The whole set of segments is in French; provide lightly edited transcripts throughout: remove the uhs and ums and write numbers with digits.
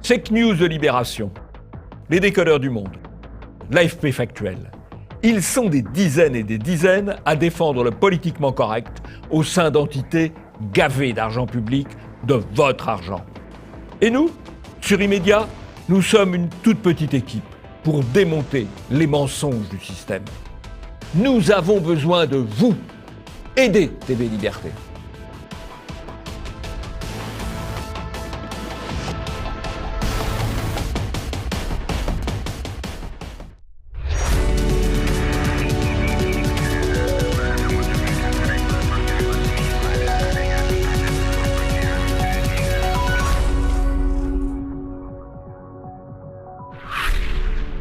Fake news de Libération, les décodeurs du monde, l'AFP factuel. Ils sont des dizaines et des dizaines à défendre le politiquement correct au sein d'entités gavées d'argent public, de votre argent. Et nous, sur Immédiat, nous sommes une toute petite équipe pour démonter les mensonges du système. Nous avons besoin de vous. Aidez TV Liberté.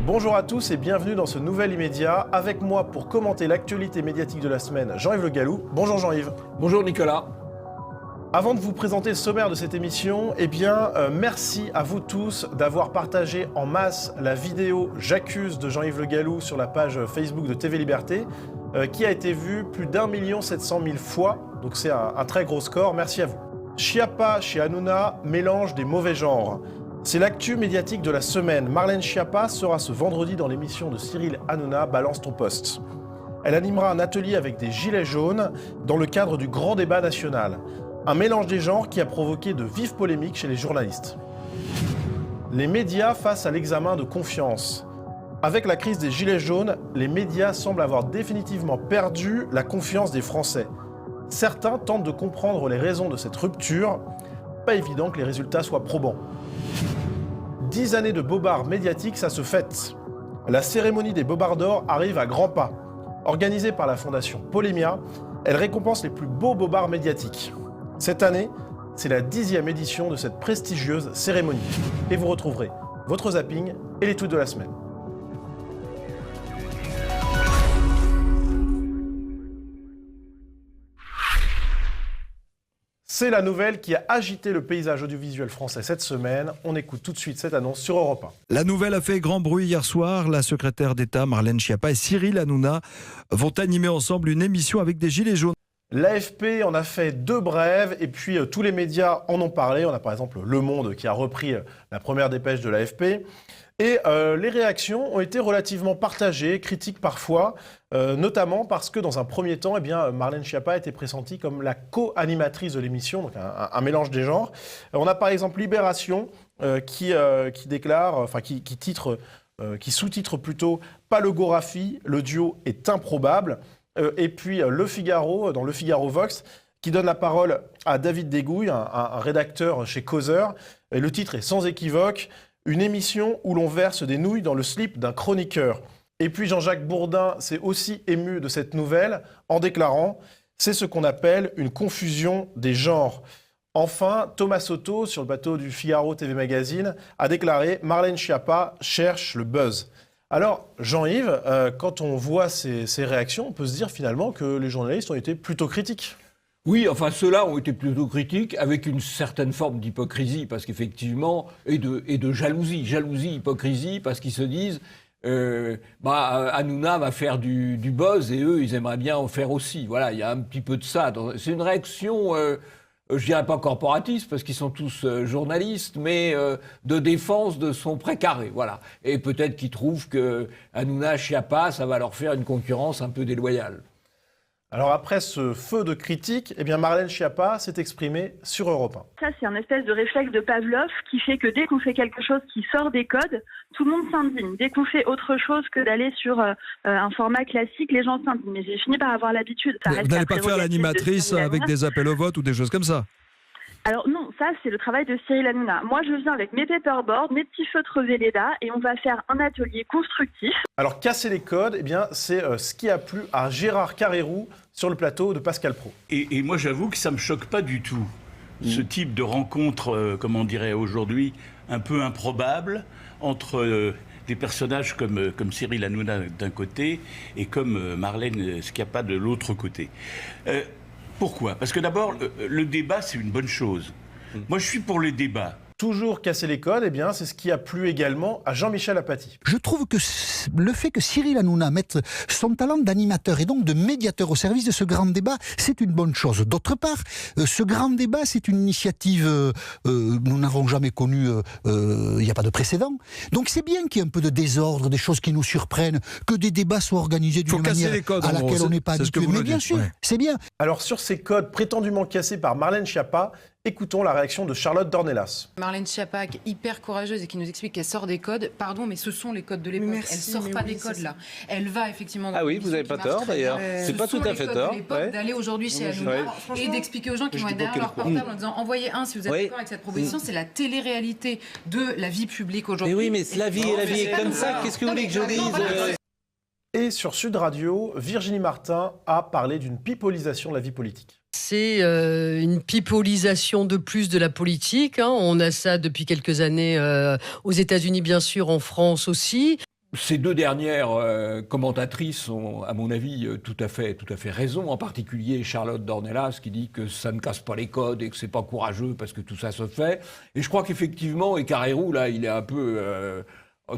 Bonjour à tous et bienvenue dans ce nouvel Immédiat. Avec moi pour commenter l'actualité médiatique de la semaine, Jean-Yves Le Gallou. Bonjour Jean-Yves. Bonjour Nicolas. Avant de vous présenter le sommaire de cette émission, merci à vous tous d'avoir partagé en masse la vidéo « J'accuse » de Jean-Yves Le Gallou sur la page Facebook de TV Liberté, qui a été vue plus d'1 700 000 fois, donc c'est un très gros score, merci à vous. Schiappa chez Hanouna mélange des mauvais genres. C'est l'actu médiatique de la semaine. Marlène Schiappa sera ce vendredi dans l'émission de Cyril Hanouna, Balance ton poste. Elle animera un atelier avec des gilets jaunes dans le cadre du grand débat national. Un mélange des genres qui a provoqué de vives polémiques chez les journalistes. Les médias face à l'examen de confiance. Avec la crise des gilets jaunes, les médias semblent avoir définitivement perdu la confiance des Français. Certains tentent de comprendre les raisons de cette rupture. Pas évident que les résultats soient probants. 10 années de bobard médiatique, ça se fête. La cérémonie des Bobards d'Or arrive à grands pas. Organisée par la fondation Polémia, elle récompense les plus beaux bobards médiatiques. Cette année, c'est la 10e édition de cette prestigieuse cérémonie. Et vous retrouverez votre zapping et les tweets de la semaine. C'est la nouvelle qui a agité le paysage audiovisuel français cette semaine. On écoute tout de suite cette annonce sur Europe 1. La nouvelle a fait grand bruit hier soir. La secrétaire d'État Marlène Schiappa et Cyril Hanouna vont animer ensemble une émission avec des gilets jaunes. L'AFP en a fait 2 brèves et puis tous les médias en ont parlé. On a par exemple Le Monde qui a repris la première dépêche de l'AFP. Et les réactions ont été relativement partagées, critiques parfois, notamment parce que dans un premier temps, Marlène Schiappa a été pressentie comme la co-animatrice de l'émission, donc un mélange des genres. On a par exemple Libération qui sous-titre plutôt « Pas le Gorafi, le duo est improbable ». Et puis Le Figaro, dans Le Figaro Vox, qui donne la parole à David Degouille, un rédacteur chez Causeur. Et le titre est sans équivoque. Une émission où l'on verse des nouilles dans le slip d'un chroniqueur. Et puis Jean-Jacques Bourdin s'est aussi ému de cette nouvelle en déclarant « C'est ce qu'on appelle une confusion des genres ». Enfin, Thomas Soto, sur le bateau du Figaro TV Magazine, a déclaré « Marlène Schiappa cherche le buzz ». Alors, Jean-Yves, quand on voit ces réactions, on peut se dire finalement que les journalistes ont été plutôt critiques. Oui, enfin, ceux-là ont été plutôt critiques avec une certaine forme d'hypocrisie, parce qu'effectivement, et de jalousie, hypocrisie, parce qu'ils se disent Hanouna va faire du buzz et eux, ils aimeraient bien en faire aussi. Voilà, il y a un petit peu de ça. C'est une réaction, je dirais pas corporatiste, parce qu'ils sont tous journalistes, mais de défense de son précaré. Voilà. Et peut-être qu'ils trouvent que Hanouna, Schiappa, ça va leur faire une concurrence un peu déloyale. Alors après ce feu de critique, Marlène Schiappa s'est exprimée sur Europe 1. Ça, c'est un espèce de réflexe de Pavlov qui fait que dès qu'on fait quelque chose qui sort des codes, tout le monde s'indigne. Dès qu'on fait autre chose que d'aller sur un format classique, les gens s'indignent. Mais j'ai fini par avoir l'habitude. Vous n'allez pas faire l'animatrice avec des appels au vote ou des choses comme ça? Alors non, ça c'est le travail de Cyril Hanouna. Moi je viens avec mes paperboards, mes petits feutres Velleda et on va faire un atelier constructif. Alors casser les codes, c'est ce qui a plu à Gérard Carrérou sur le plateau de Pascal Praud. Et moi j'avoue que ça me choque pas du tout. Ce type de rencontre, comme on dirait aujourd'hui, un peu improbable entre des personnages comme Cyril Hanouna d'un côté et comme Marlène Schiappa de l'autre côté. Pourquoi? Parce que d'abord, le débat, c'est une bonne chose. Moi, je suis pour le débat. Toujours casser les codes, eh bien, c'est ce qui a plu également à Jean-Michel Apathy. Je trouve que le fait que Cyril Hanouna mette son talent d'animateur et donc de médiateur au service de ce grand débat, c'est une bonne chose. D'autre part, ce grand débat, c'est une initiative nous n'avons jamais connue, il n'y a pas de précédent. Donc c'est bien qu'il y ait un peu de désordre, des choses qui nous surprennent, que des débats soient organisés d'une manière à laquelle on n'est pas habitué. Mais bien sûr, c'est bien. Alors sur ces codes prétendument cassés par Marlène Schiappa, écoutons la réaction de Charlotte Dornelas. Marlène Schiappa, qui est hyper courageuse et qui nous explique qu'elle sort des codes. Pardon, mais ce sont les codes de l'époque. Elle ne sort pas des codes là. Elle va effectivement... Ah oui, vous n'avez pas tort d'ailleurs. C'est pas tout à fait tort. D'aller aujourd'hui chez Hanouna et d'expliquer aux gens qui vont être derrière leur portable en disant envoyez un si vous êtes d'accord avec cette proposition. C'est la télé-réalité de la vie publique aujourd'hui. Mais oui, mais la vie est comme ça. Qu'est-ce que vous voulez que je dise? Et sur Sud Radio, Virginie Martin a parlé d'une pipolisation de la vie politique. C'est une pipolisation de plus de la politique. On a ça depuis quelques années aux États-Unis, bien sûr, en France aussi. Ces deux dernières commentatrices ont, à mon avis, tout à fait raison. En particulier Charlotte Dornelas qui dit que ça ne casse pas les codes et que c'est pas courageux parce que tout ça se fait. Et je crois qu'effectivement, et Carrérou, là, il est un peu...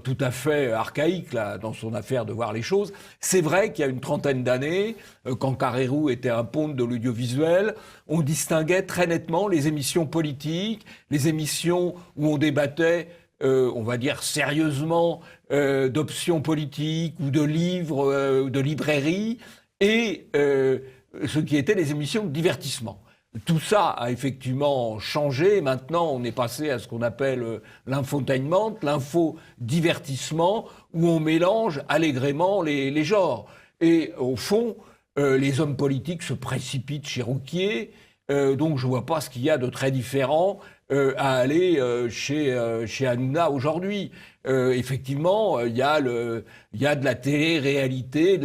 tout à fait archaïque là, dans son affaire de voir les choses. C'est vrai qu'il y a une trentaine d'années, quand Carrérou était un ponte de l'audiovisuel, on distinguait très nettement les émissions politiques, les émissions où on débattait, on va dire sérieusement, d'options politiques ou de livres, de librairies, et ce qui étaient les émissions de divertissement. Tout ça a effectivement changé. Maintenant, on est passé à ce qu'on appelle l'infotainment, l'infodivertissement, où on mélange allègrement les genres. Et au fond, les hommes politiques se précipitent chez Rouquier, donc je vois pas ce qu'il y a de très différent à aller chez Hanouna aujourd'hui. Effectivement, il y a de la télé-réalité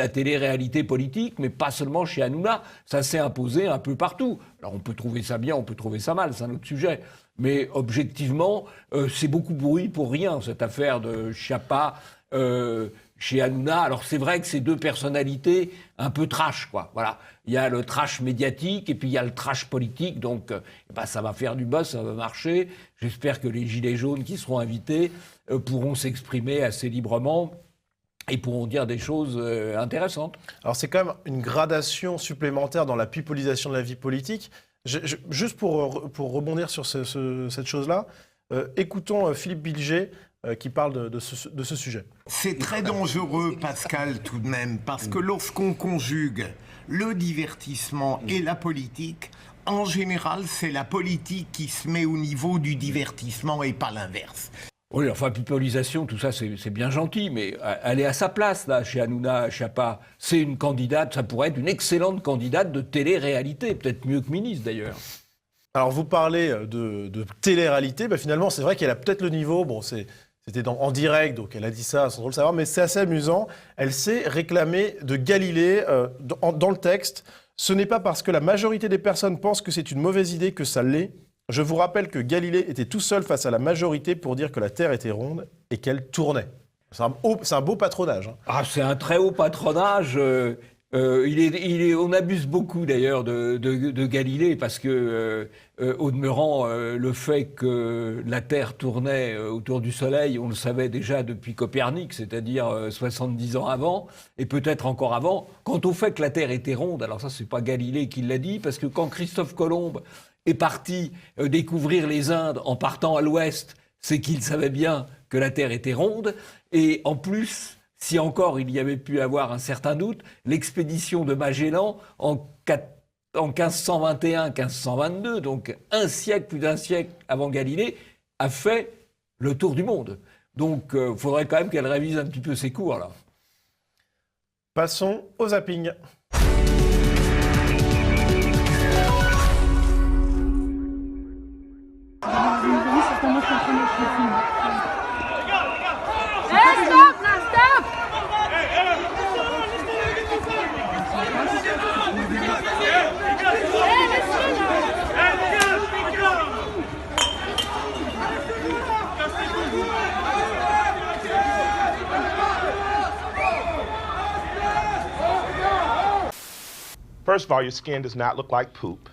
politique, mais pas seulement chez Hanouna. Ça s'est imposé un peu partout. Alors on peut trouver ça bien, on peut trouver ça mal, c'est un autre sujet. Mais objectivement, c'est beaucoup bruit pour rien, cette affaire de Schiappa chez Hanouna. Alors c'est vrai que c'est deux personnalités un peu trash, quoi. Voilà. Il y a le trash médiatique et puis il y a le trash politique. Donc ça va faire du buzz, ça va marcher. J'espère que les gilets jaunes qui seront invités pourront s'exprimer assez librement et pourront dire des choses intéressantes. Alors c'est quand même une gradation supplémentaire dans la pipolisation de la vie politique. Juste pour rebondir sur cette chose-là, écoutons Philippe Bilger qui parle de ce sujet. C'est très dangereux, Pascal, tout de même, parce que lorsqu'on conjugue le divertissement et la politique, en général, c'est la politique qui se met au niveau du divertissement et pas l'inverse. Oui, enfin, pipolisation, tout ça, c'est bien gentil, mais elle est à sa place, là, chez Hanouna Schiappa. C'est une candidate, ça pourrait être une excellente candidate de télé-réalité, peut-être mieux que ministre, d'ailleurs. Alors, vous parlez de télé-réalité, finalement, c'est vrai qu'elle a peut-être le niveau, bon, c'était en direct, donc elle a dit ça sans trop le savoir, mais c'est assez amusant. Elle s'est réclamée de Galilée dans le texte. Ce n'est pas parce que la majorité des personnes pensent que c'est une mauvaise idée que ça l'est. Je vous rappelle que Galilée était tout seul face à la majorité pour dire que la Terre était ronde et qu'elle tournait. C'est un beau patronage. Ah, c'est un très haut patronage. On abuse beaucoup d'ailleurs de Galilée parce que, au demeurant, le fait que la Terre tournait autour du Soleil, on le savait déjà depuis Copernic, c'est-à-dire 70 ans avant, et peut-être encore avant. Quant au fait que la Terre était ronde, alors ça c'est pas Galilée qui l'a dit, parce que quand Christophe Colomb est parti découvrir les Indes en partant à l'ouest, c'est qu'il savait bien que la Terre était ronde, et en plus... Si encore il y avait pu avoir un certain doute, l'expédition de Magellan en 1521-1522, donc plus d'un siècle avant Galilée, a fait le tour du monde. Donc il faudrait quand même qu'elle révise un petit peu ses cours, là. Passons au zapping. First of all, your skin does not look like poop.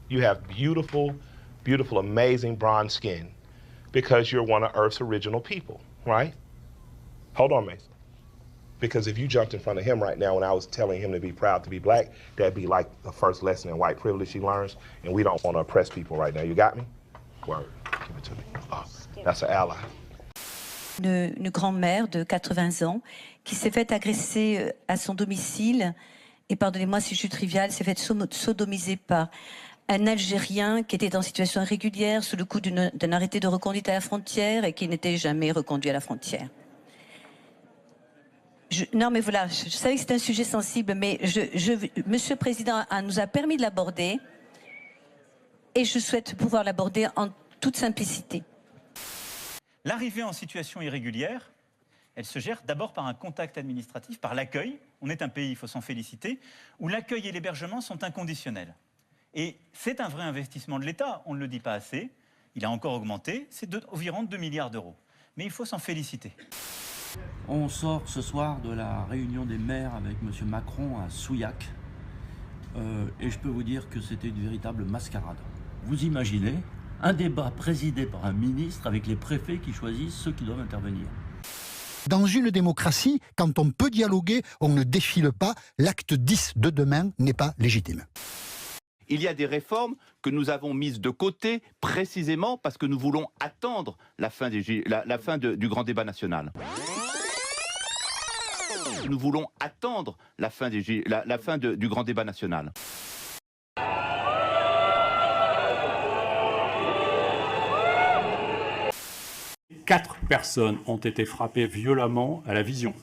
You have beautiful, beautiful, amazing bronze skin. because you're one of Earth's original people, right? Hold on, Mason. Because if you jumped in front of him right now when I was telling him to be proud to be black, that'd be like the first lesson in white privilege he learns, and we don't want to oppress people right now. You got me? Word. Give it to me. Oh, that's an ally. Une grand-mère de 80 ans qui s'est fait agresser à son domicile et, pardonnez-moi si je suis triviale, s'est fait sodomiser par un Algérien qui était en situation irrégulière sous le coup d'un arrêté de reconduite à la frontière et qui n'était jamais reconduit à la frontière. Non mais voilà, je savais que c'était un sujet sensible, mais Monsieur le Président nous a permis de l'aborder et je souhaite pouvoir l'aborder en toute simplicité. L'arrivée en situation irrégulière, elle se gère d'abord par un contact administratif, par l'accueil. On est un pays, il faut s'en féliciter, où l'accueil et l'hébergement sont inconditionnels. Et c'est un vrai investissement de l'État, on ne le dit pas assez. Il a encore augmenté, c'est environ 2 milliards d'euros. Mais il faut s'en féliciter. On sort ce soir de la réunion des maires avec M. Macron à Souillac. Et je peux vous dire que c'était une véritable mascarade. Vous imaginez un débat présidé par un ministre avec les préfets qui choisissent ceux qui doivent intervenir. Dans une démocratie, quand on peut dialoguer, on ne défile pas. L'acte 10 de demain n'est pas légitime. Il y a des réformes que nous avons mises de côté précisément parce que nous voulons attendre la fin du grand débat national. Nous voulons attendre la fin du grand débat national. Quatre personnes ont été frappées violemment à la vision.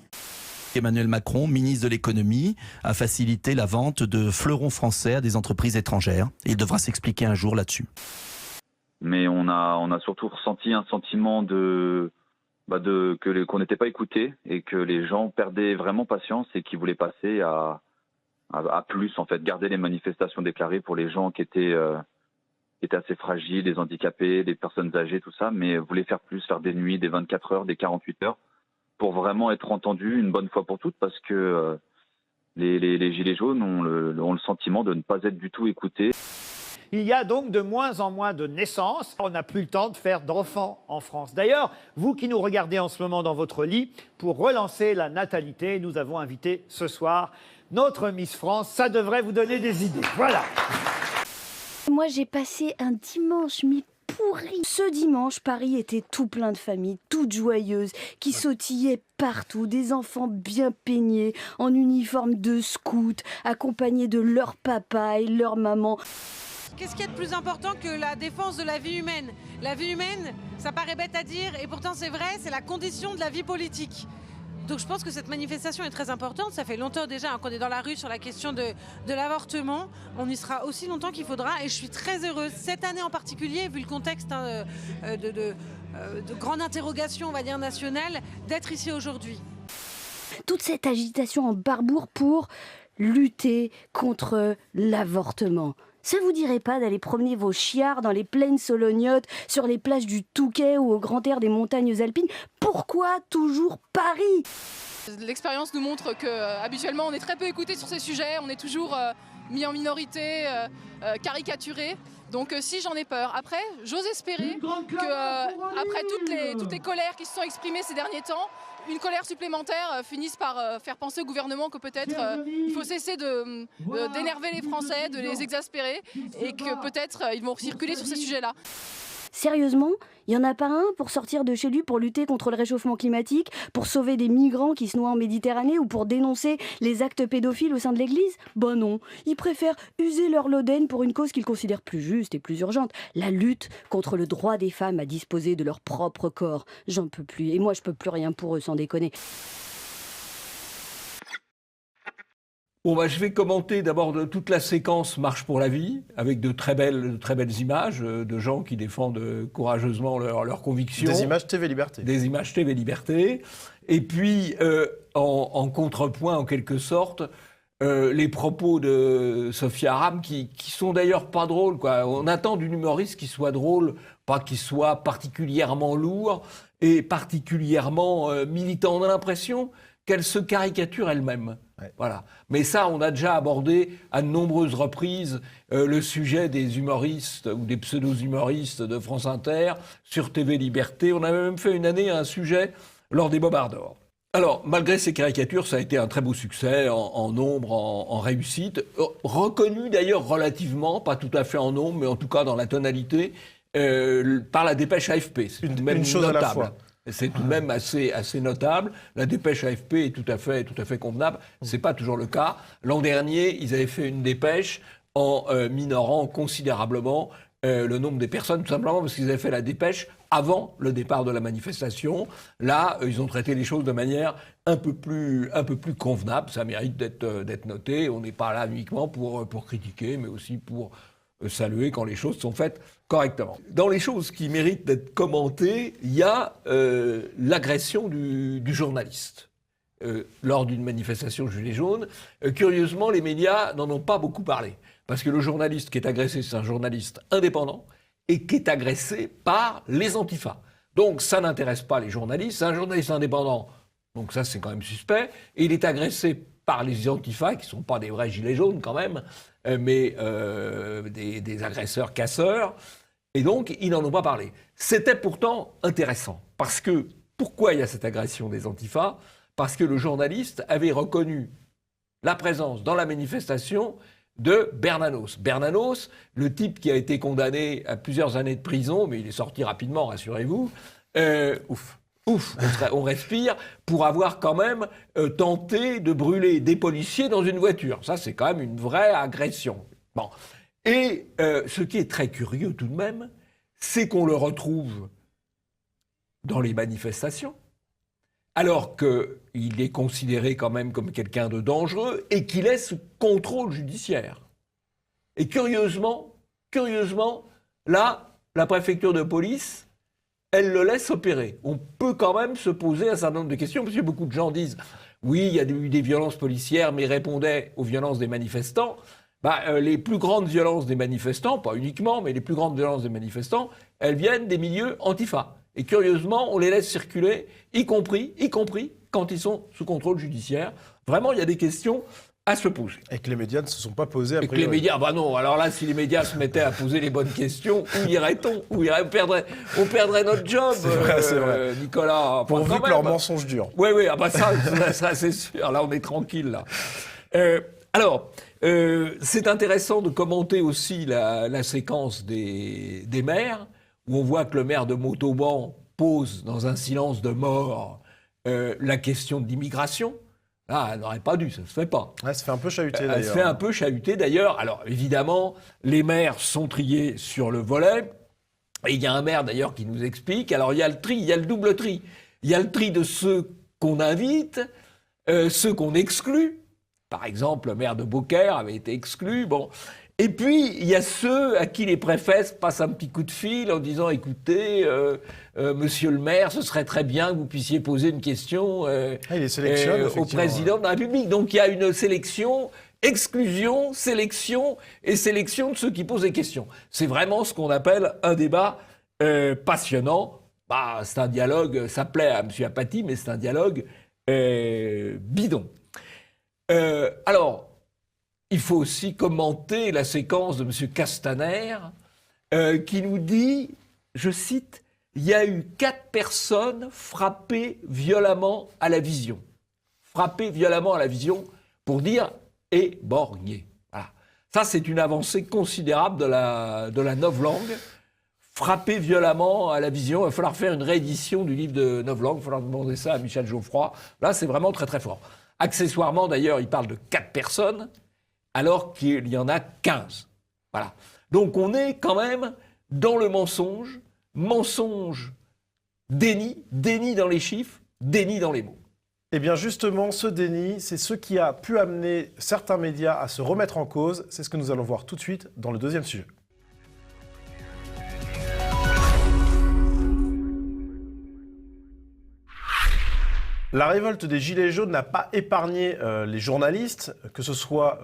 Emmanuel Macron, ministre de l'économie, a facilité la vente de fleurons français à des entreprises étrangères. Il devra s'expliquer un jour là-dessus. Mais on a surtout ressenti un sentiment qu'on n'était pas écouté et que les gens perdaient vraiment patience et qu'ils voulaient passer à plus, en fait, garder les manifestations déclarées pour les gens qui étaient assez fragiles, les handicapés, les personnes âgées, tout ça, mais voulaient faire plus, faire des nuits, des 24 heures, des 48 heures, pour vraiment être entendus une bonne fois pour toutes, parce que les Gilets jaunes ont le sentiment de ne pas être du tout écoutés. Il y a donc de moins en moins de naissances. On n'a plus le temps de faire d'enfants en France. D'ailleurs, vous qui nous regardez en ce moment dans votre lit, pour relancer la natalité, nous avons invité ce soir notre Miss France. Ça devrait vous donner des idées. Voilà. Moi, j'ai passé un dimanche pourri. Ce dimanche, Paris était tout plein de familles, toutes joyeuses, qui sautillaient partout, des enfants bien peignés, en uniforme de scout, accompagnés de leur papa et leur maman. Qu'est-ce qu'il y a de plus important que la défense de la vie humaine? La vie humaine, ça paraît bête à dire, et pourtant c'est vrai, c'est la condition de la vie politique. Donc je pense que cette manifestation est très importante. Ça fait longtemps déjà qu'on est dans la rue sur la question de l'avortement. On y sera aussi longtemps qu'il faudra, et je suis très heureuse, cette année en particulier, vu le contexte de grande interrogation, on va dire, nationale, d'être ici aujourd'hui. Toute cette agitation en Barbour pour lutter contre l'avortement. Ça vous dirait pas d'aller promener vos chiards dans les plaines solognotes, sur les plages du Touquet ou au grand air des montagnes alpines? Pourquoi toujours Paris? L'expérience nous montre qu'habituellement on est très peu écouté sur ces sujets, on est toujours mis en minorité, caricaturé. Donc si j'en ai peur. Après, j'ose espérer qu'après toutes les colères qui se sont exprimées ces derniers temps, une colère supplémentaire finisse par faire penser au gouvernement que peut-être il faut cesser d'énerver les Français, de les exaspérer, et que peut-être ils vont circuler sur ces sujets-là. Sérieusement, il n'y en a pas un pour sortir de chez lui pour lutter contre le réchauffement climatique, pour sauver des migrants qui se noient en Méditerranée ou pour dénoncer les actes pédophiles au sein de l'Église? Ben non, ils préfèrent user leur loden pour une cause qu'ils considèrent plus juste et plus urgente, la lutte contre le droit des femmes à disposer de leur propre corps. J'en peux plus, et moi je peux plus rien pour eux, sans déconner. Bon, bah, je vais commenter d'abord toute la séquence Marche pour la vie, avec de très belles images de gens qui défendent courageusement leurs convictions. Des images TV Liberté. Des images TV Liberté. Et puis, en contrepoint, en quelque sorte, les propos de Sophia Aram, qui sont d'ailleurs pas drôles, quoi. On attend d'une humoriste qui soit drôle, pas qu'il soit particulièrement lourd et particulièrement militant. On a l'impression qu'elle se caricature elle-même. Voilà. Mais ça, on a déjà abordé à de nombreuses reprises le sujet des humoristes ou des pseudo-humoristes de France Inter sur TV Liberté. On avait même fait une année un sujet lors des Bobards d'Or. Alors, malgré ces caricatures, ça a été un très beau succès en nombre, en réussite, reconnu d'ailleurs relativement, pas tout à fait en nombre, mais en tout cas dans la tonalité, par la dépêche AFP. C'est une chose notable. à la fois. C'est tout de même assez notable. La dépêche AFP est tout à fait convenable. C'est pas toujours le cas. L'an dernier, ils avaient fait une dépêche en minorant considérablement le nombre des personnes, tout simplement parce qu'ils avaient fait la dépêche avant le départ de la manifestation. Là, ils ont traité les choses de manière un peu plus convenable. Ça mérite d'être noté. On n'est pas là uniquement pour critiquer, mais aussi pour saluer quand les choses sont faites correctement. Dans les choses qui méritent d'être commentées, il y a l'agression du journaliste. Lors d'une manifestation Gilets jaunes, curieusement, les médias n'en ont pas beaucoup parlé. Parce que le journaliste qui est agressé, c'est un journaliste indépendant et qui est agressé par les antifas. Donc ça n'intéresse pas les journalistes, c'est un journaliste indépendant, donc ça c'est quand même suspect, et il est agressé par les antifas, qui ne sont pas des vrais gilets jaunes quand même, mais des agresseurs casseurs, et donc ils n'en ont pas parlé. C'était pourtant intéressant, parce que, pourquoi il y a cette agression des antifas ? Parce que le journaliste avait reconnu la présence dans la manifestation de Bernanos. Bernanos, le type qui a été condamné à plusieurs années de prison, mais il est sorti rapidement, rassurez-vous, on respire, pour avoir quand même tenté de brûler des policiers dans une voiture. Ça, c'est quand même une vraie agression. Bon. Et ce qui est très curieux tout de même, c'est qu'on le retrouve dans les manifestations, alors qu'il est considéré quand même comme quelqu'un de dangereux et qu'il est sous contrôle judiciaire. Et curieusement, là, la préfecture de police, elle le laisse opérer. On peut quand même se poser un certain nombre de questions, parce que beaucoup de gens disent « Oui, il y a eu des violences policières, mais répondaient aux violences des manifestants ». Les plus grandes violences des manifestants, pas uniquement, mais les plus grandes violences des manifestants, elles viennent des milieux antifa. Et curieusement, on les laisse circuler, y compris quand ils sont sous contrôle judiciaire. Vraiment, il y a des questions à se poser. Et que les médias ne se sont pas posés à priori. Et que les médias, non, alors là, si les médias se mettaient à poser les bonnes questions, où irait-on ? On perdrait notre job, c'est vrai. Nicolas. Pourvu que leurs mensonges durent. Oui, ça c'est sûr. Là, on est tranquille, là. C'est intéressant de commenter aussi la séquence des maires, où on voit que le maire de Montauban pose dans un silence de mort la question de l'immigration. Là, elle n'aurait pas dû, ça ne se fait pas. Ouais, ça fait un peu chahuter d'ailleurs. Elle se fait un peu chahuter d'ailleurs. Alors évidemment, les maires sont triés sur le volet. Et il y a un maire d'ailleurs qui nous explique. Alors il y a le tri, il y a le double tri. Il y a le tri de ceux qu'on invite, ceux qu'on exclut. Par exemple, le maire de Beaucaire avait été exclu. Bon. Et puis, il y a ceux à qui les préfets passent un petit coup de fil en disant « Écoutez, monsieur le maire, ce serait très bien que vous puissiez poser une question au président de la République. » Donc, il y a une sélection, exclusion, sélection et sélection de ceux qui posent des questions. C'est vraiment ce qu'on appelle un débat passionnant. C'est un dialogue, ça plaît à M. Apathy, mais c'est un dialogue bidon. Il faut aussi commenter la séquence de M. Castaner qui nous dit, je cite, « Il y a eu 4 personnes frappées violemment à la vision. » Frappées violemment à la vision pour dire « éborgnées ». Voilà. Ça, c'est une avancée considérable de la novlangue. Frappé violemment à la vision. Il va falloir faire une réédition du livre de novlangue. Il va falloir demander ça à Michel Geoffroy. Là, c'est vraiment très, très fort. Accessoirement, d'ailleurs, il parle de 4 personnes, alors qu'il y en a 15. Voilà. Donc, on est quand même dans le mensonge, déni dans les chiffres, déni dans les mots. Eh bien, justement, ce déni, c'est ce qui a pu amener certains médias à se remettre en cause. C'est ce que nous allons voir tout de suite dans le deuxième sujet. La révolte des Gilets jaunes n'a pas épargné les journalistes, que ce soit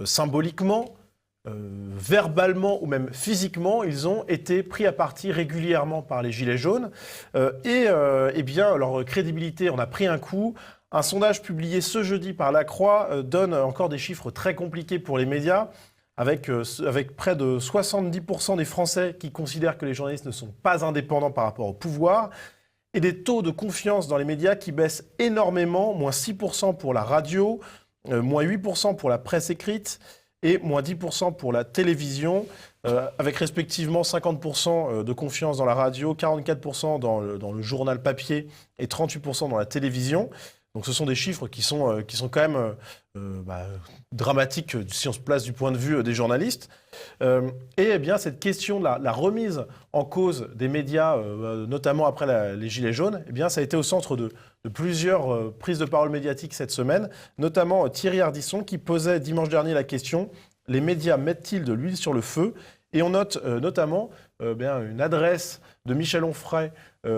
symboliquement, verbalement ou même physiquement. Ils ont été pris à partie régulièrement par les Gilets jaunes. Eh bien, leur crédibilité en a pris un coup. Un sondage publié ce jeudi par La Croix donne encore des chiffres très compliqués pour les médias, avec près de 70% des Français qui considèrent que les journalistes ne sont pas indépendants par rapport au pouvoir, et des taux de confiance dans les médias qui baissent énormément, moins 6% pour la radio, moins 8% pour la presse écrite, et moins 10% pour la télévision, avec respectivement 50% de confiance dans la radio, 44% dans le journal papier et 38% dans la télévision. Donc ce sont des chiffres qui sont quand même dramatiques si on se place du point de vue des journalistes. Et eh bien, cette question de la remise en cause des médias, notamment après les Gilets jaunes, eh bien, ça a été au centre de plusieurs prises de parole médiatiques cette semaine, notamment Thierry Ardisson qui posait dimanche dernier la question « Les médias mettent-ils de l'huile sur le feu ?» Et on note notamment une adresse de Michel Onfray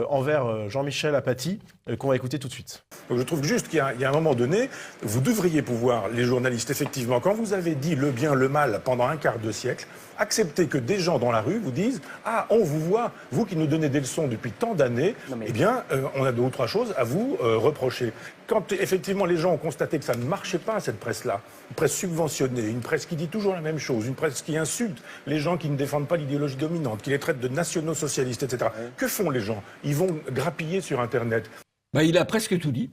envers Jean-Michel Apathy, qu'on va écouter tout de suite. Donc je trouve juste qu'il y a un moment donné, vous devriez pouvoir, les journalistes, effectivement, quand vous avez dit le bien, le mal pendant un quart de siècle, accepter que des gens dans la rue vous disent « Ah, on vous voit, vous qui nous donnez des leçons depuis tant d'années, eh bien, on a deux ou trois choses à vous reprocher. » Quand effectivement les gens ont constaté que ça ne marchait pas, cette presse-là, une presse subventionnée, une presse qui dit toujours la même chose, une presse qui insulte les gens qui ne défendent pas l'idéologie dominante, qui les traite de nationaux-socialistes, etc. Que font les gens? Ils vont grappiller sur Internet. Il a presque tout dit.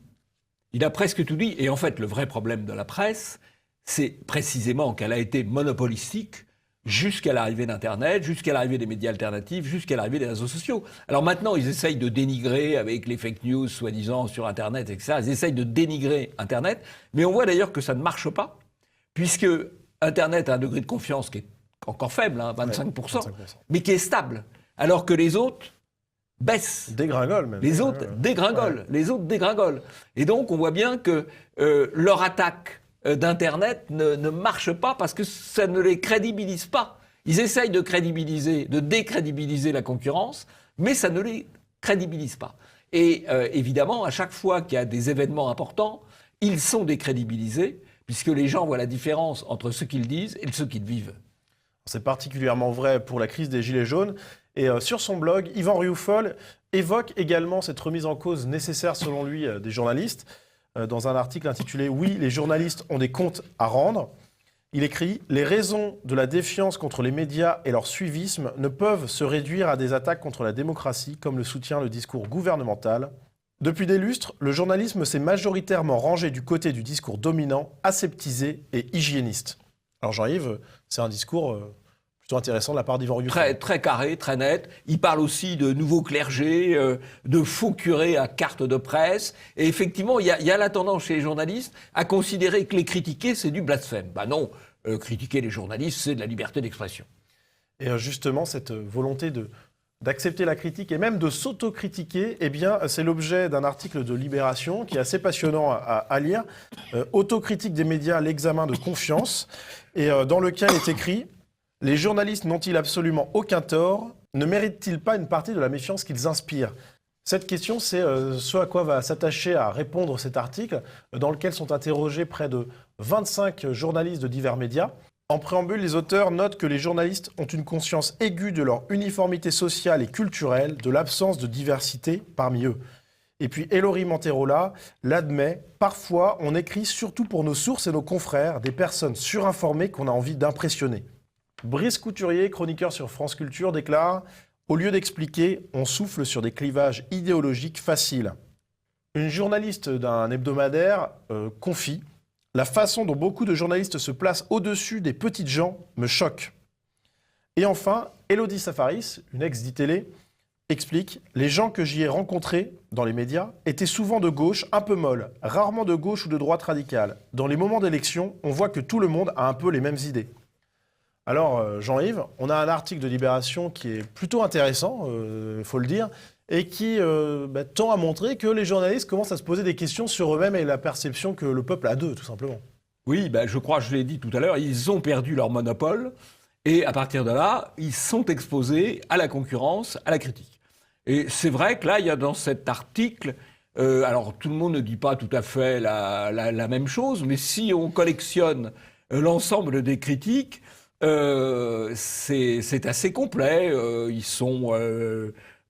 Il a presque tout dit. Et en fait, le vrai problème de la presse, c'est précisément qu'elle a été monopolistique jusqu'à l'arrivée d'Internet, jusqu'à l'arrivée des médias alternatifs, jusqu'à l'arrivée des réseaux sociaux. Alors maintenant, ils essayent de dénigrer avec les fake news, soi-disant, sur Internet, etc. Ils essayent de dénigrer Internet. Mais on voit d'ailleurs que ça ne marche pas, puisque Internet a un degré de confiance qui est encore faible, 25%, mais qui est stable. Alors que les autres baissent. Dégringolent même. Les autres dégringolent. Ouais. Les autres dégringolent. Et donc, on voit bien que leur attaque d'Internet ne marche pas parce que ça ne les crédibilise pas. Ils essayent de décrédibiliser la concurrence, mais ça ne les crédibilise pas. Et évidemment, à chaque fois qu'il y a des événements importants, ils sont décrédibilisés, puisque les gens voient la différence entre ce qu'ils disent et ce qu'ils vivent. C'est particulièrement vrai pour la crise des Gilets jaunes. Et sur son blog, Yvan Rioufol évoque également cette remise en cause nécessaire, selon lui, des journalistes. Dans un article intitulé « Oui, les journalistes ont des comptes à rendre », il écrit « Les raisons de la défiance contre les médias et leur suivisme ne peuvent se réduire à des attaques contre la démocratie, comme le soutient le discours gouvernemental. Depuis des lustres, le journalisme s'est majoritairement rangé du côté du discours dominant, aseptisé et hygiéniste. » Alors Jean-Yves, c'est un discours plutôt intéressant de la part d'Yvan Rioufol. Très carré, très net. Il parle aussi de nouveaux clergés, de faux curés à carte de presse. Et effectivement, il y a la tendance chez les journalistes à considérer que les critiquer, c'est du blasphème. Non, critiquer les journalistes, c'est de la liberté d'expression. Et justement, cette volonté d'accepter la critique et même de s'autocritiquer, eh bien, c'est l'objet d'un article de Libération qui est assez passionnant à lire. Autocritique des médias, l'examen de confiance, et dans lequel est écrit « Les journalistes n'ont-ils absolument aucun tort? Ne méritent-ils pas une partie de la méfiance qu'ils inspirent ?» Cette question, c'est ce à quoi va s'attacher à répondre cet article, dans lequel sont interrogés près de 25 journalistes de divers médias. En préambule, les auteurs notent que les journalistes ont une conscience aiguë de leur uniformité sociale et culturelle, de l'absence de diversité parmi eux. Et puis Elori Manterola l'admet, parfois on écrit surtout pour nos sources et nos confrères, des personnes surinformées qu'on a envie d'impressionner. Brice Couturier, chroniqueur sur France Culture, déclare « Au lieu d'expliquer, on souffle sur des clivages idéologiques faciles. » Une journaliste d'un hebdomadaire confie « La façon dont beaucoup de journalistes se placent au-dessus des petites gens me choque. » Et enfin, Élodie Safaris, une ex-d'ITélé, explique « Les gens que j'y ai rencontrés dans les médias étaient souvent de gauche, un peu molles, rarement de gauche ou de droite radicale. Dans les moments d'élection, on voit que tout le monde a un peu les mêmes idées. » Alors, Jean-Yves, on a un article de Libération qui est plutôt intéressant, il faut le dire, et qui tend à montrer que les journalistes commencent à se poser des questions sur eux-mêmes et la perception que le peuple a d'eux, tout simplement. Oui, je crois, je l'ai dit tout à l'heure, ils ont perdu leur monopole, et à partir de là, ils sont exposés à la concurrence, à la critique. Et c'est vrai que là, il y a dans cet article, alors tout le monde ne dit pas tout à fait la même chose, mais si on collectionne l'ensemble des critiques, c'est assez complet. Ils sont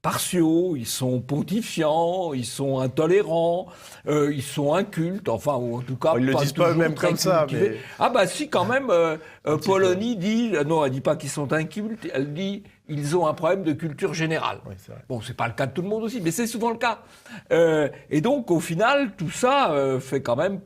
partiaux, ils sont pontifiants, ils sont intolérants, ils sont incultes, enfin, ou en tout cas... Ils le disent pas eux-mêmes comme ça, mais... Ah bah si, quand même, Polony dit... non, elle dit pas qu'ils sont incultes, elle dit ils ont un problème de culture générale. Oui, c'est vrai. Bon, c'est pas le cas de tout le monde aussi, mais c'est souvent le cas. Et donc, au final, tout ça fait quand même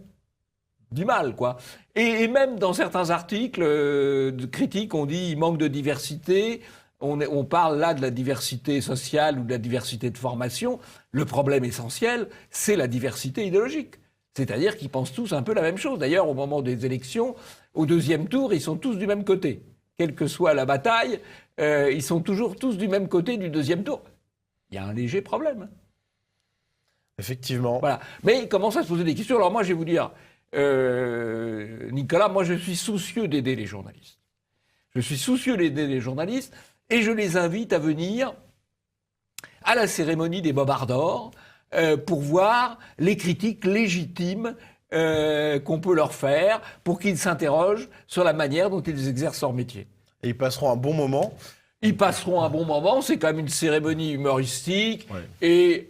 du mal, quoi. Et même dans certains articles de critiques, on dit il manque de diversité. On parle là de la diversité sociale ou de la diversité de formation. Le problème essentiel, c'est la diversité idéologique. C'est-à-dire qu'ils pensent tous un peu la même chose. D'ailleurs, au moment des élections, au deuxième tour, ils sont tous du même côté. Quelle que soit la bataille, ils sont toujours tous du même côté du deuxième tour. Il y a un léger problème. Effectivement. Voilà. Mais ils commencent à se poser des questions. Alors moi, je vais vous dire, Nicolas, moi je suis soucieux d'aider les journalistes. Je suis soucieux d'aider les journalistes et je les invite à venir à la cérémonie des Bobards d'Or pour voir les critiques légitimes qu'on peut leur faire pour qu'ils s'interrogent sur la manière dont ils exercent leur métier. Et ils passeront un bon moment. Ils passeront un bon moment, c'est quand même une cérémonie humoristique. Ouais. Et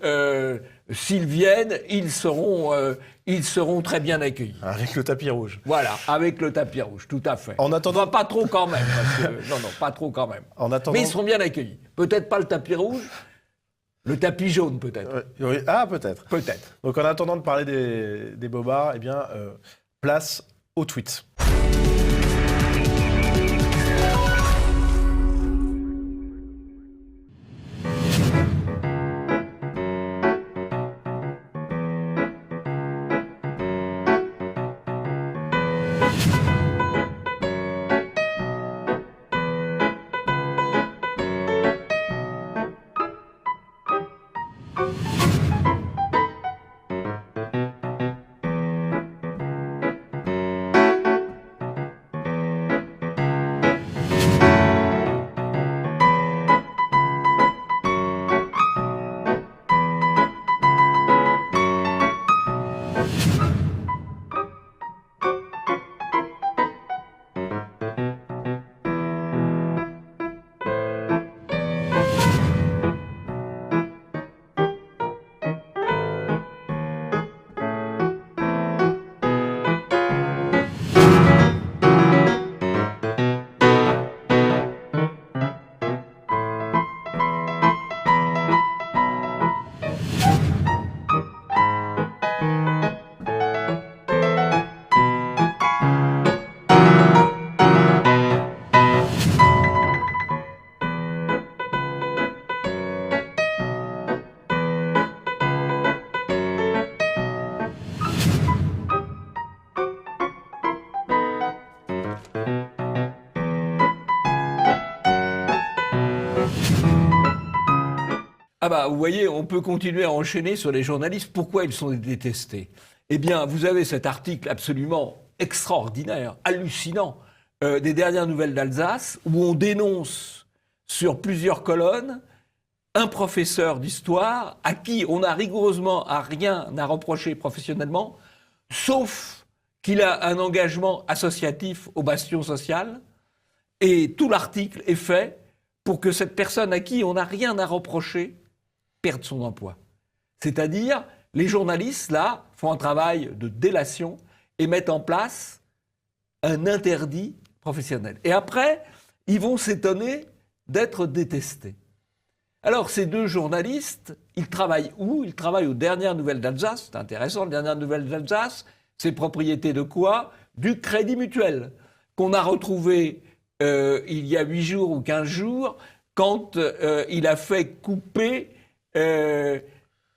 s'ils viennent, ils seront très bien accueillis. Avec le tapis rouge. Voilà, avec le tapis rouge, tout à fait. En attendant... Enfin, pas trop quand même. Parce que, non, pas trop quand même. En attendant... Mais ils seront bien accueillis. Peut-être pas le tapis rouge, le tapis jaune peut-être. Oui. Ah, peut-être. Peut-être. Donc en attendant de parler des bobards, eh bien, place au tweet. Ah bah, vous voyez, on peut continuer à enchaîner sur les journalistes. Pourquoi ils sont détestés? Eh bien, vous avez cet article absolument extraordinaire, hallucinant, des dernières nouvelles d'Alsace, où on dénonce sur plusieurs colonnes un professeur d'histoire à qui on n'a rigoureusement rien à reprocher professionnellement, sauf qu'il a un engagement associatif au bastion social. Et tout l'article est fait pour que cette personne à qui on n'a rien à reprocher perde son emploi. C'est-à-dire, les journalistes, là, font un travail de délation et mettent en place un interdit professionnel. Et après, ils vont s'étonner d'être détestés. Alors, ces deux journalistes, ils travaillent où? Ils travaillent aux dernières nouvelles d'Alsace. C'est intéressant, les dernières nouvelles d'Alsace, c'est propriété de quoi? Du Crédit Mutuel, qu'on a retrouvé il y a 8 jours ou 15 jours, quand il a fait couper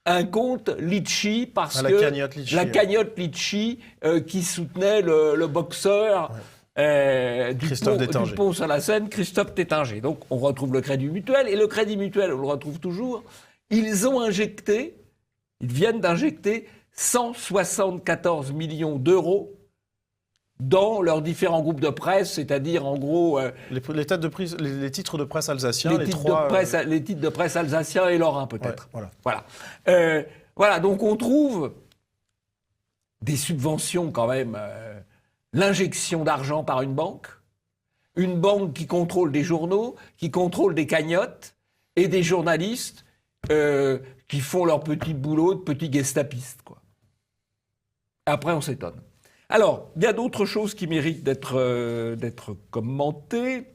un compte Litchi parce que la cagnotte Litchi qui soutenait le boxeur du Pont sur la Seine, Christophe Tétinger. Donc on retrouve le Crédit Mutuel, et le Crédit Mutuel, on le retrouve toujours. Ils viennent d'injecter 174 millions d'euros dans leurs différents groupes de presse, c'est-à-dire en gros... les titres de presse alsaciens, les titres de presse alsaciens et lorrains peut-être. Ouais, Voilà, donc on trouve des subventions quand même, l'injection d'argent par une banque qui contrôle des journaux, qui contrôle des cagnottes, et des journalistes qui font leur petit boulot de petits gestapistes, quoi. Après, on s'étonne. Alors, il y a d'autres choses qui méritent d'être commentées.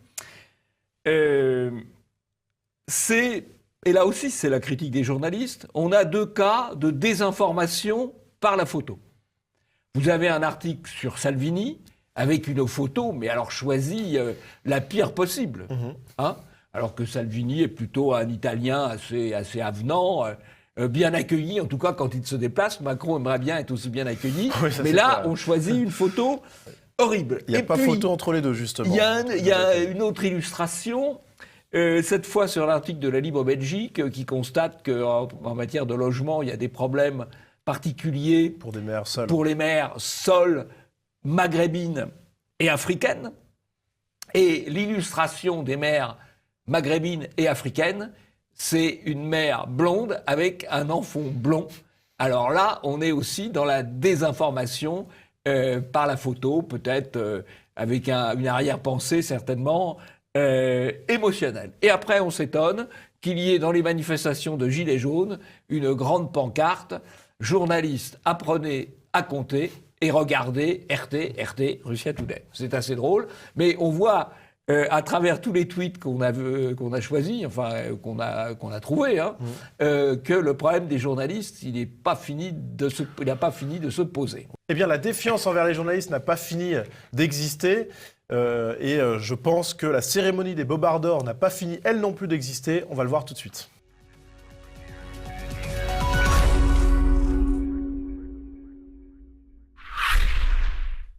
Et là aussi, c'est la critique des journalistes, on a 2 cas de désinformation par la photo. Vous avez un article sur Salvini, avec une photo, mais alors choisie la pire possible. Hein, alors que Salvini est plutôt un Italien assez avenant, bien accueilli, en tout cas quand il se déplace. Macron aimerait bien être aussi bien accueilli. Oui, mais là, on choisit une photo horrible. Il n'y a pas photo entre les deux, justement. Il y a une autre illustration, cette fois sur l'article de la Libre Belgique, qui constate qu'en matière de logement, il y a des problèmes particuliers pour les mères seules, maghrébines et africaines. Et l'illustration des mères maghrébines et africaines, c'est une mère blonde avec un enfant blond. Alors là, on est aussi dans la désinformation par la photo, peut-être avec une arrière-pensée certainement émotionnelle. Et après, on s'étonne qu'il y ait dans les manifestations de Gilets jaunes une grande pancarte « Journalistes, apprenez à compter et regardez RT, Russia Today ». C'est assez drôle, mais on voit à travers tous les tweets qu'on a choisis, enfin qu'on a trouvés, hein, que le problème des journalistes, il n'a pas fini de se poser. Eh bien, la défiance envers les journalistes n'a pas fini d'exister. Et je pense que la cérémonie des Bobards d'Or n'a pas fini, elle non plus, d'exister. On va le voir tout de suite.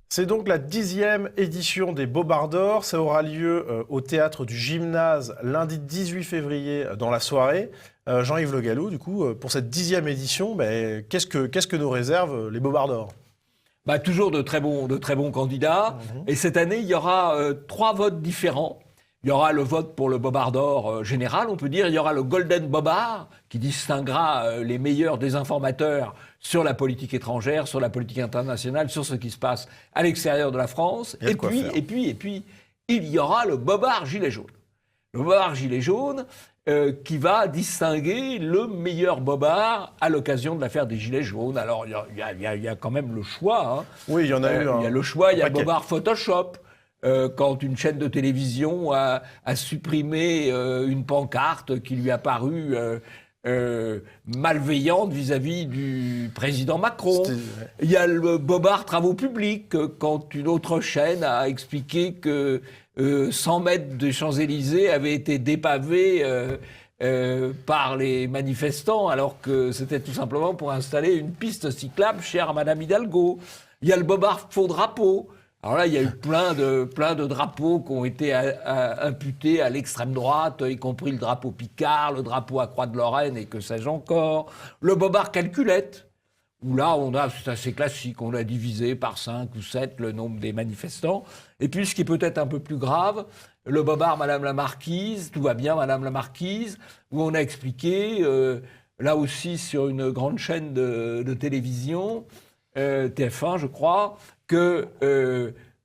C'est donc la 10e édition des Bobards d'Or. Ça aura lieu au théâtre du Gymnase lundi 18 février dans la soirée. Jean-Yves Le Gallou, du coup, pour cette 10e édition, qu'est-ce que nous réservent les Bobards d'Or ? Toujours de très bons candidats. Et cette année, il y aura 3 votes différents. Il y aura le vote pour le Bobard d'Or général, on peut dire. Il y aura le Golden Bobard, qui distinguera les meilleurs des informateurs sur la politique étrangère, sur la politique internationale, sur ce qui se passe à l'extérieur de la France. Et puis, il y aura le Bobard Gilet jaune. Le Bobard Gilet jaune qui va distinguer le meilleur Bobard à l'occasion de l'affaire des Gilets jaunes. Alors, il y a quand même le choix. Hein. Oui, il y en a eu. Il y a le choix, il y a Bobard Photoshop. Quand une chaîne de télévision a supprimé une pancarte qui lui a paru malveillante vis-à-vis du président Macron. Il y a le Bobard Travaux publics, quand une autre chaîne a expliqué que 100 mètres des Champs-Élysées avaient été dépavés par les manifestants, alors que c'était tout simplement pour installer une piste cyclable chère à Madame Hidalgo. Il y a le Bobard Faux Drapeau. Alors là, il y a eu plein de drapeaux qui ont été imputés à l'extrême droite, y compris le drapeau Picard, le drapeau à Croix-de-Lorraine et que sais-je encore. Le Bobard Calculette, où là, c'est assez classique, on a divisé par 5 ou 7 le nombre des manifestants. Et puis, ce qui est peut-être un peu plus grave, le Bobard Madame la Marquise, tout va bien Madame la Marquise, où on a expliqué, là aussi sur une grande chaîne de télévision, TF1 je crois, qu'il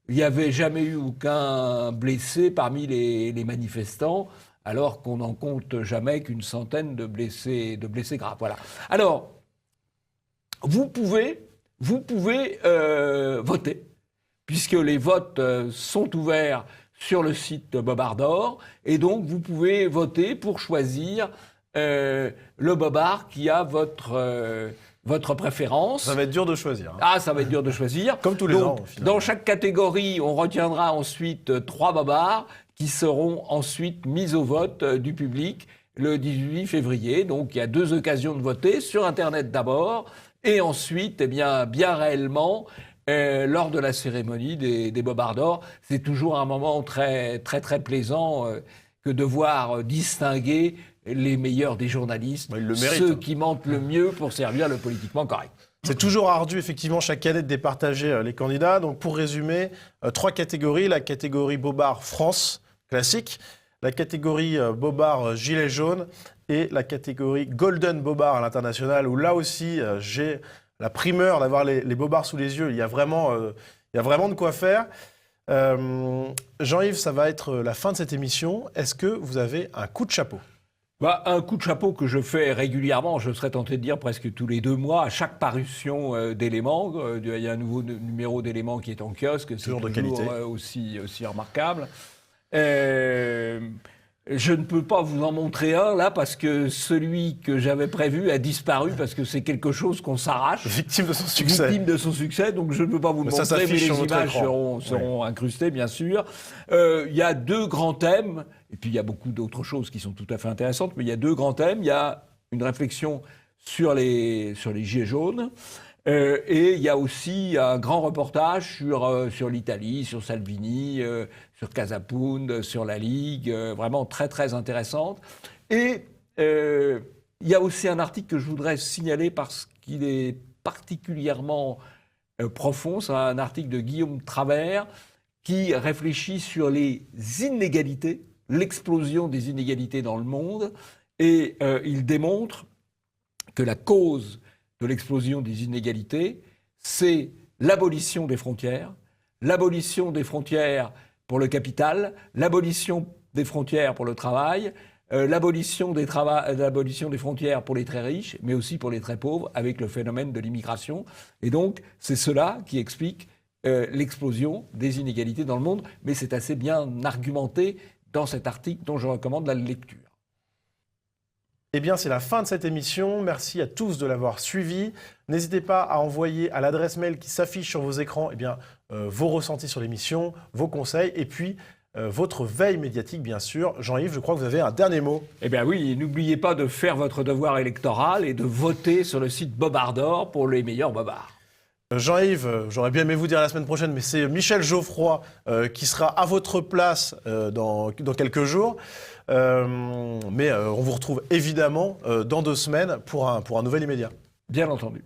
n'y avait jamais eu aucun blessé parmi les manifestants, alors qu'on n'en compte jamais qu'une centaine de blessés graves. Voilà. Alors, vous pouvez voter, puisque les votes sont ouverts sur le site de Bobards d'Or, et donc vous pouvez voter pour choisir le Bobard qui a votre préférence. Ça va être dur de choisir. Ah, ça va être dur de choisir. Comme tous les ans, finalement. Dans chaque catégorie, on retiendra ensuite 3 Bobards qui seront ensuite mis au vote du public le 18 février. Donc, il y a 2 occasions de voter, sur Internet d'abord, et ensuite, bien réellement, lors de la cérémonie des Bobards d'Or. C'est toujours un moment très, très, très plaisant que de voir distinguer les meilleurs des journalistes, ceux qui mentent le mieux pour servir le politiquement correct. C'est toujours ardu, effectivement, chaque année de départager les candidats. Donc, pour résumer, 3 catégories. La catégorie Bobard France, classique. La catégorie Bobard Gilet jaune. Et la catégorie Golden Bobard à l'international, où là aussi, j'ai la primeur d'avoir les Bobards sous les yeux. Il y a vraiment de quoi faire. Jean-Yves, ça va être la fin de cette émission. Est-ce que vous avez un coup de chapeau ? Un coup de chapeau que je fais régulièrement, je serais tenté de dire presque tous les 2 mois, à chaque parution d'éléments. Il y a un nouveau numéro d'éléments qui est en kiosque, c'est toujours de qualité. aussi remarquable. Je ne peux pas vous en montrer un là parce que celui que j'avais prévu a disparu parce que c'est quelque chose qu'on s'arrache. Victime de son succès. Victime de son succès, donc je ne peux pas vous le montrer, mais les images seront incrustées, bien sûr. Il y a 2 grands thèmes, et puis il y a beaucoup d'autres choses qui sont tout à fait intéressantes, mais il y a 2 grands thèmes. Il y a une réflexion sur les gilets jaunes, et il y a aussi un grand reportage sur l'Italie, sur Salvini, sur Casapound, sur la Ligue, vraiment très très intéressante. Et il y a aussi un article que je voudrais signaler parce qu'il est particulièrement profond. C'est un article de Guillaume Travers qui réfléchit sur les inégalités, l'explosion des inégalités dans le monde. Et il démontre que la cause de l'explosion des inégalités, c'est l'abolition des frontières pour le capital, l'abolition des frontières pour le travail, l'abolition des frontières pour les très riches, mais aussi pour les très pauvres, avec le phénomène de l'immigration. Et donc, c'est cela qui explique l'explosion des inégalités dans le monde, mais c'est assez bien argumenté dans cet article dont je recommande la lecture. Eh bien, c'est la fin de cette émission. Merci à tous de l'avoir suivi. N'hésitez pas à envoyer à l'adresse mail qui s'affiche sur vos écrans vos ressentis sur l'émission, vos conseils et puis votre veille médiatique, bien sûr. Jean-Yves, je crois que vous avez un dernier mot. Eh bien oui, n'oubliez pas de faire votre devoir électoral et de voter sur le site Bobardor pour les meilleurs bobards. Jean-Yves, j'aurais bien aimé vous dire la semaine prochaine, mais c'est Michel Geoffroy qui sera à votre place dans quelques jours. Mais on vous retrouve évidemment dans 2 semaines pour un nouvel immédiat. Bien entendu.